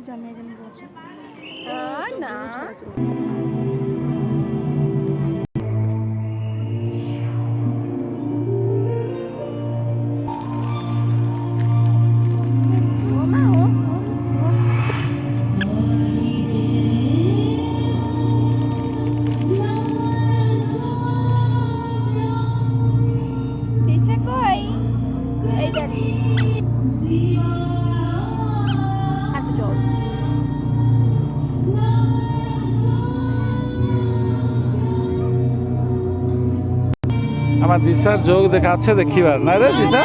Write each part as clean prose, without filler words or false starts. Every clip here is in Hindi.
জানি জানি বলছে না আমার দিশার যোগ দেখাচ্ছে দেখিবার না রে দিশা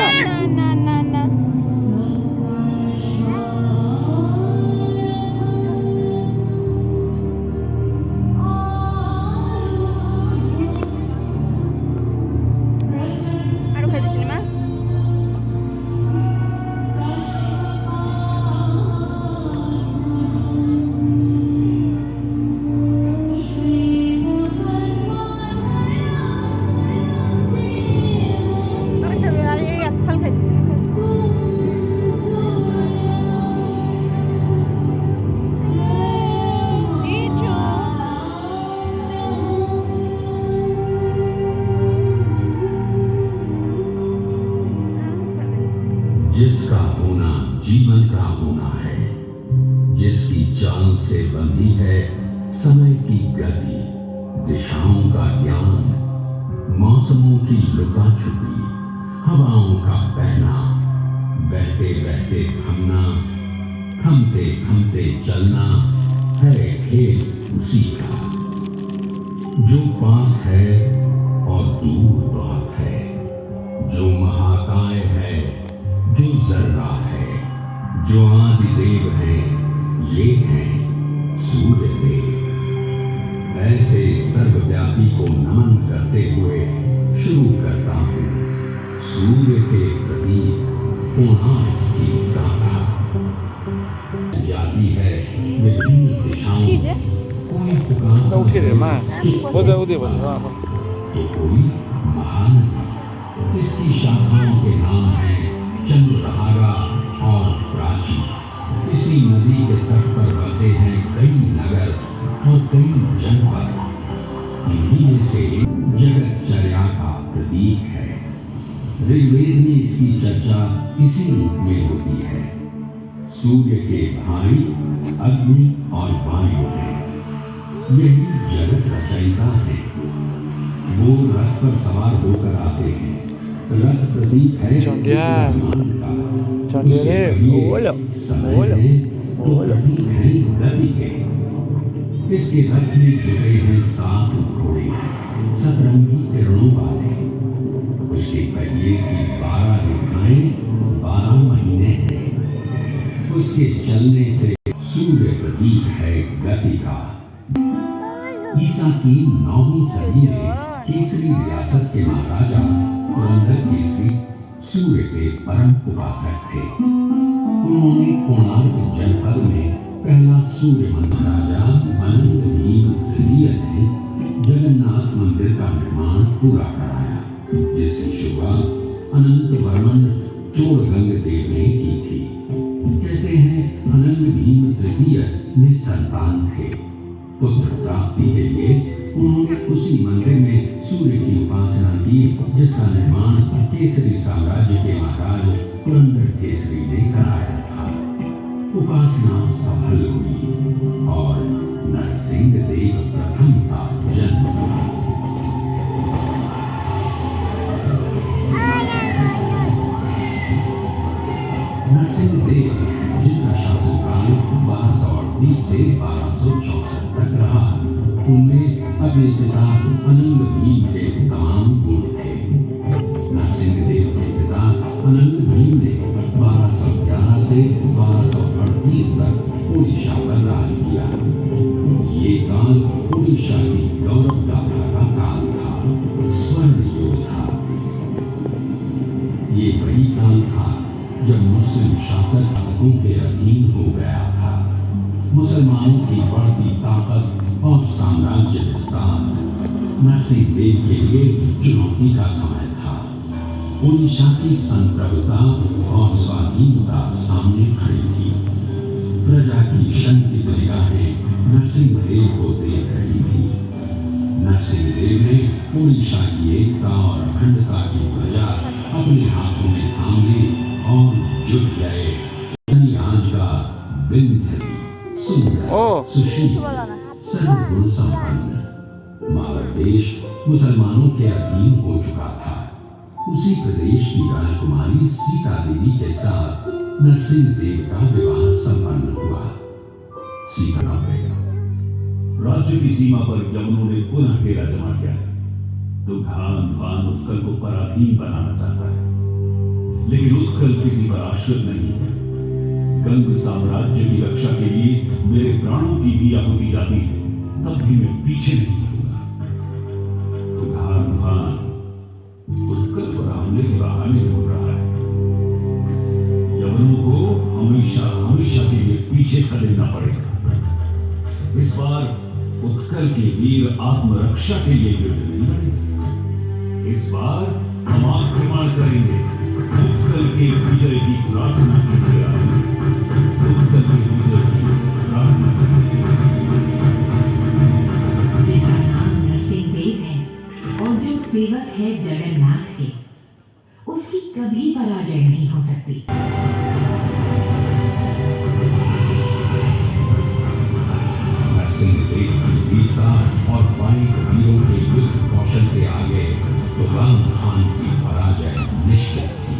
जिसका होना जीवन का होना है, जिसकी चाल से बंधी है समय की गति, दिशाओं का ज्ञान, मौसमों की लुका छुपी, हवाओं का बहना, बहते बहते थमना, थमते थमते चलना है खेल उसी का। जो पास है और दूर बहुत है, जो महाकाय है, जो जर्रा है, जो आदिदेव है, ये है सूर्य देव। ऐसे सर्वव्यापी को नमन करते हुए शुरू करता हूँ सूर्य के प्रति कोणार्क की गाथा। जाती है विभिन्न दिशाओं, कोई पुकारता उठे रे माँ हो जाओ दे तो कोई महानदी। इसकी शाखाओं के नाम हैं चंद्रभागा और प्राची। इसी नदी के तट पर बसे हैं कई नगर और कई जनपद। इन्हीं में से जगतचर्या का प्रतीक है। ऋग्वेद में इसकी चर्चा इसी रूप में होती है। सूर्य के भाई अग्नि और वायु हैं। यही जगत रचयिता है। वो रथ पर सवार होकर आते हैं। रथ प्रतीक है गति के। इसके रथ में जुटे हैं 7 घोड़े सतरंगी किरणों वाले। उसके पहिए की 12 रेखाएं 12 महीने हैं। उसके चलने से सूर्य प्रतीक है गति का। ईसा की 9वीं सदी में केसरी रियासत के महाराजा पुरंदर केसरी सूर्य के परम उपासक थे। उन्होंने कोणार्क जनपद में पहला सूर्य मंदिर राजा अनंत भीम तृतीय ने जगन्नाथ मंदिर का निर्माण पूरा कराया, जिसकी शुरुआत अनंत वर्मन चोड़गंग देव ने की थी। कहते हैं अनंत भीम तृतीय निसंतान थे। पुत्र प्राप्ति के लिए उन्होंने उसी मंदिर में सूर्य की उपासना की, जिसका निर्माण केसरी साम्राज्य के महाराज पुरंदर केसरी ने कराया था। उपासना सफल हुई और नरसिंह देव प्रथम का जन्म हुआ। नरसिंह देव जिनका शासनकाल 1238 से 1264 तक रहा, उनमें अपने पिता अनंग भीम के तमाम गुण थे। नरसिंह देव के पिता अनंग भीम ने 1211 से 1238 तक उड़ीसा पर राज किया। ये काल उड़ीसा की गौरव गाथा का काल था, स्वर्ण युग था। ये वही काल था जब मुस्लिम शासकों के अधीन हो गया था। मुसलमानों की बढ़ती ताकत और साम्राज्य विस्तार नरसिंह देव के लिए चुनौती का समय था। उड़ीसा की संप्रभुता और स्वाधीनता सामने खड़ी थी। प्रजा की शंकित निगाहें नरसिंहदेव को देख रही थी। नरसिंहदेव ने उड़ीसा की एकता और अखंडता की ध्वजा अपने हाथों में थाम ली और जुट गए। आज का विंध्य सुंदर सुशील सर्वगुण संपन्न मालव देश मुसलमानों के अधीन हो चुका था। उसी प्रदेश की राजकुमारी सीता देवी के साथ नरसिंहदेव का विवाह संपन्न हुआ। सीता नाम रहेगा। राज्य की सीमा पर यवनों ने पुनः डेरा जमा किया है। भान उत्कल को पराधीन बनाना चाहता है, लेकिन उत्कल किसी पर आश्रित नहीं है। गंग साम्राज्य की रक्षा के लिए मेरे प्राणों की भी आहुति जाती है, तब भी मैं पीछे नहीं हटूंगा। भान उत्कल पर हमले के बहाने ढूंढ रहा है। यवनों को हमेशा के लिए पीछे खदेड़ना पड़ेगा। इस बार उत्कल के वीर आत्मरक्षा के लिए युद्ध नहीं लड़ेंगे। इस बार हम आक्रमण करेंगे। उत्कल के विजय की प्रार्थना कीजिए। उत्कल के विजय की प्रार्थना जिसका नाम नरसिंहदेव है और जो सेवक है जगन्नाथ के, उसकी कभी पराजय नहीं हो सकती। नरसिंहदेव की वीरता और वाणिक वीरों के युद्ध कौशल के आगे तुगान खान की पराजय निश्चित थी।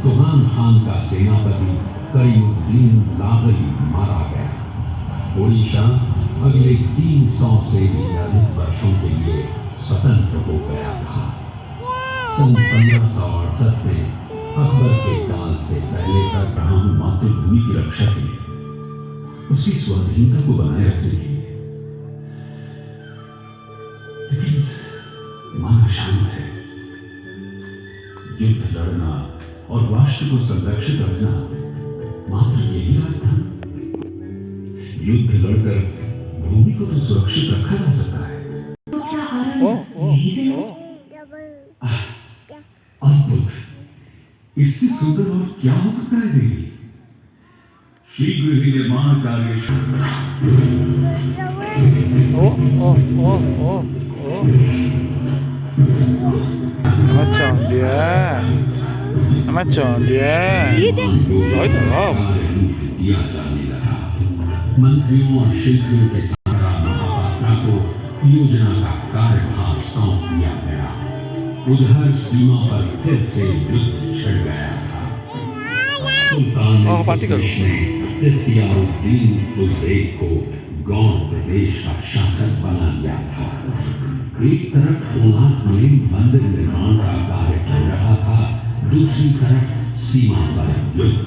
तुगान खान का सेनापति करीमुद्दीन लाहरी मारा गया। ओडिशा अगले 300 से भी अधिक वर्षों के लिए स्वतंत्र हो गया था। सन 1568 में अकबर के काल से पहले तक राम मातृभूमि की रक्षा के लिए, उसकी स्वाधीनता को बनाए रखने के लिए, लेकिन माना शांत है। युद्ध लड़ना और राष्ट्र को संरक्षित रखना मात्र यही राज था। युद्ध लड़कर भूमि को तो सुरक्षित रखा जा सकता है। अद्भुत, इससे सुंदर और क्या हो सकता है देवी? शीघ्र ही निर्माण कार्य दिया जाने लगा। मंत्रियों और शिल्पियों के साथ महापात्रा को योजना का कार्यभार सौंप दिया गया। उधर सीमा पर फिर से युद्ध छिड़ गया था। सुल्तान ने इख्तियारुद्दीन उज़्बेक को गौड़ प्रदेश का शासक बना दिया था। एक तरफ कोणार्क में मंदिर निर्माण का कार्य चल रहा था, दूसरी तरफ सीमा पर युद्ध।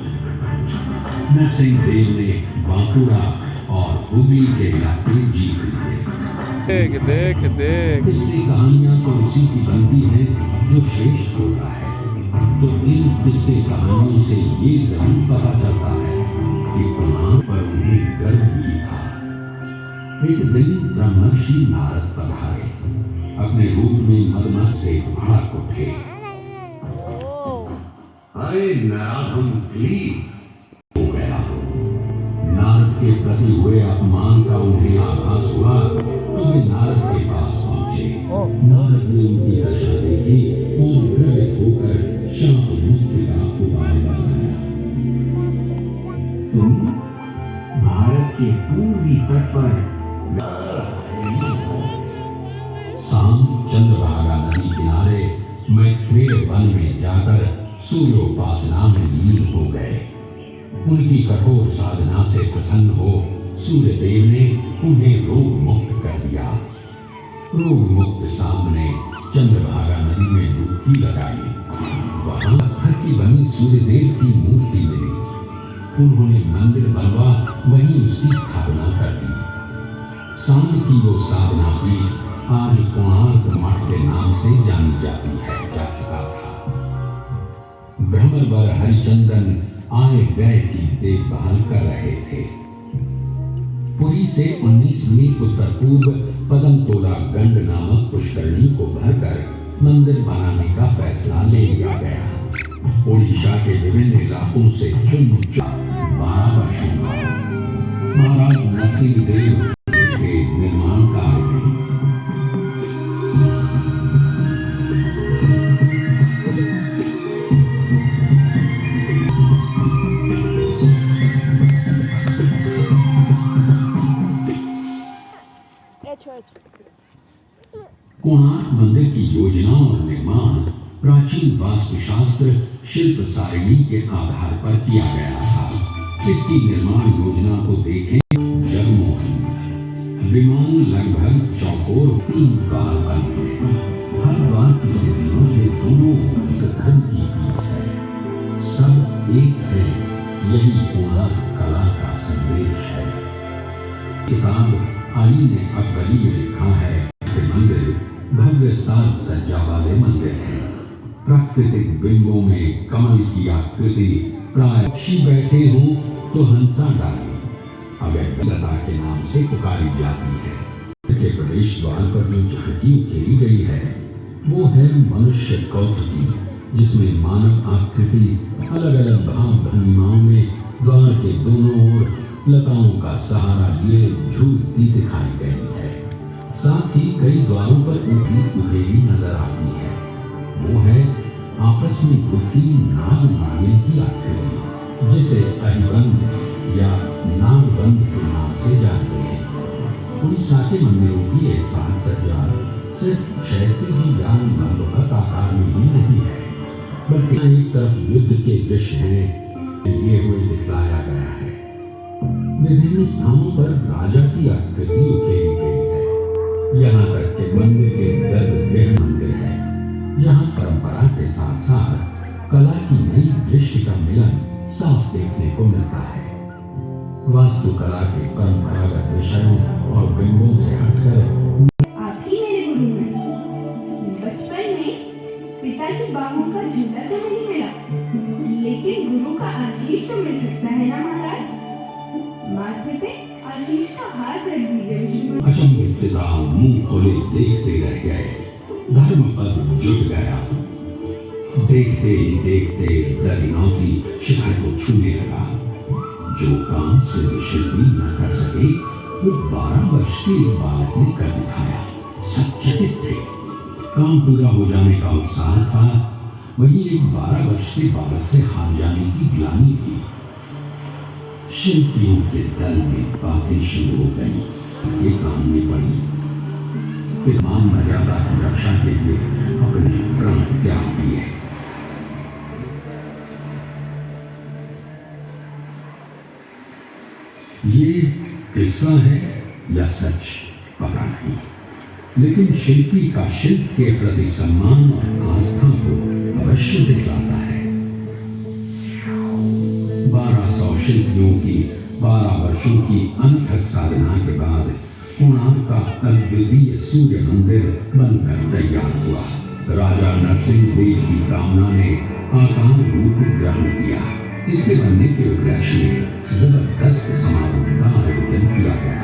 नरसिंहदेव ने बांकुड़ा और हुगली के इलाके जीत लिए। देख इससे कहानियां तो उसी की बनती हैं जो श्रेष्ठ होता है। तो इन किस्से कहानियों से ये जरूर पता चलता है कि कुरान पर उन्हें गर्व भी था। एक दिन ब्रह्मर्षि नारद पधारे, अपने रूप में मदमस्त से भाग उठे। अरे नारद हो गया। नारद के प्रति हुए अपमान का उन्हें आभास हुआ तो वे नारद के पास पहुंचे। नारद ने उनकी दशा देखी और द्रवित होकर शाप मुक्ति का उपाय बताया। तुम भारत के पूर्वी तट पर शाम चंद्रभागा नदी किनारे मैत्रेय वन में जाकर सूर्योपासना में लीन हो गए। उनकी कठोर साधना से प्रसन्न हो सूर्यदेव ने उन्हें रोग मुक्त कर दिया। रोग मुक्त शाम ने चंद्रभागा नदी में डुबकी लगाई। वहां पत्थर की बनी सूर्यदेव की मूर्ति मिली। उन्होंने मंदिर बनवा वहीं उसकी स्थापना कर दी। शाम की वो साधना भी आज कोणार्क मठ के नाम से जानी जाती है जा चुका था। ब्रह्मवर हरिचंदन आए गए की देखभाल कर रहे थे। पुरी से 19 मील उत्तर पूर्व पदमतोला गंड नामक पुष्करणी को भरकर मंदिर बनाने का फैसला ले लिया गया। ओडिशा के विभिन्न इलाकों से चुन 12 वर्षों में महाराज नरसिंह देव के निर्माण कार्य में कोणार्क मंदिर की योजना और निर्माण प्राचीन वास्तुशास्त्र शिल्प सारिणी के आधार पर किया गया था। इसकी निर्माण योजना को देखें। जगमोहन विमान लगभग चौकोर 3 द्वार बने हैं। हर द्वार की सीढ़ियों के दोनों ओर धर्म की पीठ है। सब एक है। यही कोणार्क कला का संदेश है। किताब आई ने अकबरी में लिखा है कि मंदिर भव्य साज सज्जा वाले मंदिर हैं। प्राकृतिक बिंबों में कमल की आकृति प्राय पक्षी बैठे हों तो हंसा डाली अवैध लता के नाम से पुकारी जाती है। के प्रवेश द्वार पर जो झांकी उकेरी गई है वो है मनुष्य कौतुकी, जिसमें मानव आकृति अलग अलग भाव भंगिमाओं में द्वार के दोनों ओर लताओं का सहारा लिए झूलती दिखाई गई है। साथ ही कई द्वारों पर ऊपरी उकेरी नजर आती है। वो है आपस में घुलती नाग नागिन की आकृति, जिसे अहिबंद या नागबंद के नाम से जानते हैं। उड़ीसा के मंदिरों की ये साज सज्जा सिर्फ क्षैतिज या लंबवत आकार में ही नहीं है, बल्कि एक तरफ युद्ध के दृश्य हैं लिए हुए दिखलाया गया है। विभिन्न स्थानों पर राजा की आकृति उकेरी गई है। यहाँ तक के मंदिर के गर्भगृह मंदिर है, जहाँ परंपरा के साथ साथ कला की नई दृष्टि का मिलन साफ देखने को मिलता है। वास्तुकला के परंपरागत विषयों और बिंबों से हटकर आप ही मेरे गुरु हैं। बचपन में पिता की बाहों का झूला तो नहीं मिला, लेकिन गुरु का आशीष तो मिल सकता है ना महाराज। माथे पे आशीष का हाथ रख दीजिए। अचंभित पिता मुंह खोले देखते रह गए। धर्म पद जुट गया। देखते ही देखते दरियाओं शिखर को छूने लगा। जो काम सिर्फ शिल्पी न कर सके वो 12 वर्ष के एक बालक ने कर दिखाया। सब चकित थे। काम पूरा हो जाने का उत्साह था, वहीं एक 12 वर्ष के बालक से हार जाने की ग्लानि थी। शिल्पियों के दल में बातें शुरू हो गई। ये कामनी पड़ी। फिर मान मर्यादा की रक्षा के लिए अपने प्राण त्याग दिए। ये किस्सा है या सच पता नहीं, लेकिन शिल्पी का शिल्प के प्रति सम्मान और आस्था को अवश्य दिखलाता है। 1200 शिल्पियों की 12 वर्षों की अनथक साधना के बाद कोणार्क का अद्वितीय सूर्य मंदिर बनकर तैयार हुआ। राजा नरसिंह देव की कामना ने आकार रूप ग्रहण किया। इसके बनने के उपलक्ष्य में जबरदस्त समारोह का आयोजन किया गया।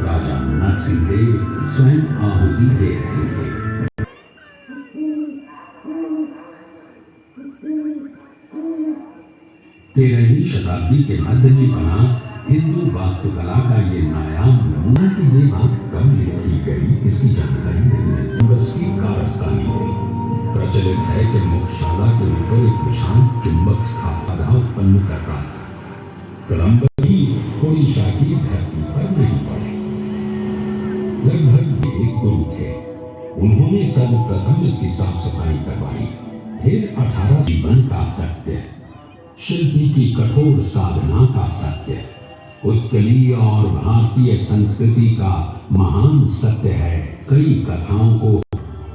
राजा नरसिंह देव स्वयं आहुति दे रहे थे। 13वीं शताब्दी के मध्य में बना हिंदू वास्तुकला का ये नायाब नमूना की ये बात कब लिखी गई इसकी जानकारी नहीं है। उसकी कारस्तानी थी। प्रचलित है कि मुख्यशाला के ऊपर एक विशाल चुंबक बाधा उत्पन्न करता था। कलम्बर ही ओडिशा की धरती पर नहीं पड़े। लगभग एक गुरु थे। उन्होंने सर्वप्रथम इसकी साफ सफाई करवाई। फिर 18 जीवन का सत्य, शिल्पी की कठोर साधना का सत्य, उत्कलीय और भारतीय संस्कृति का महान सत्य है। कई कथाओं को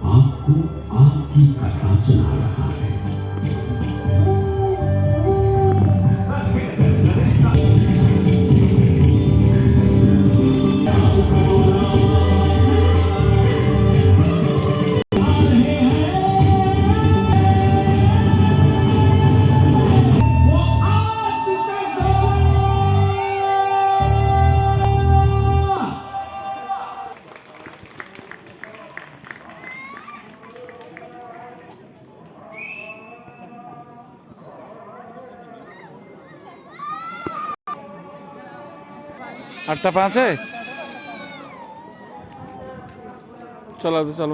आपको आपकी कथा सुना रहा है। 8টা 5 है। चलो तो चल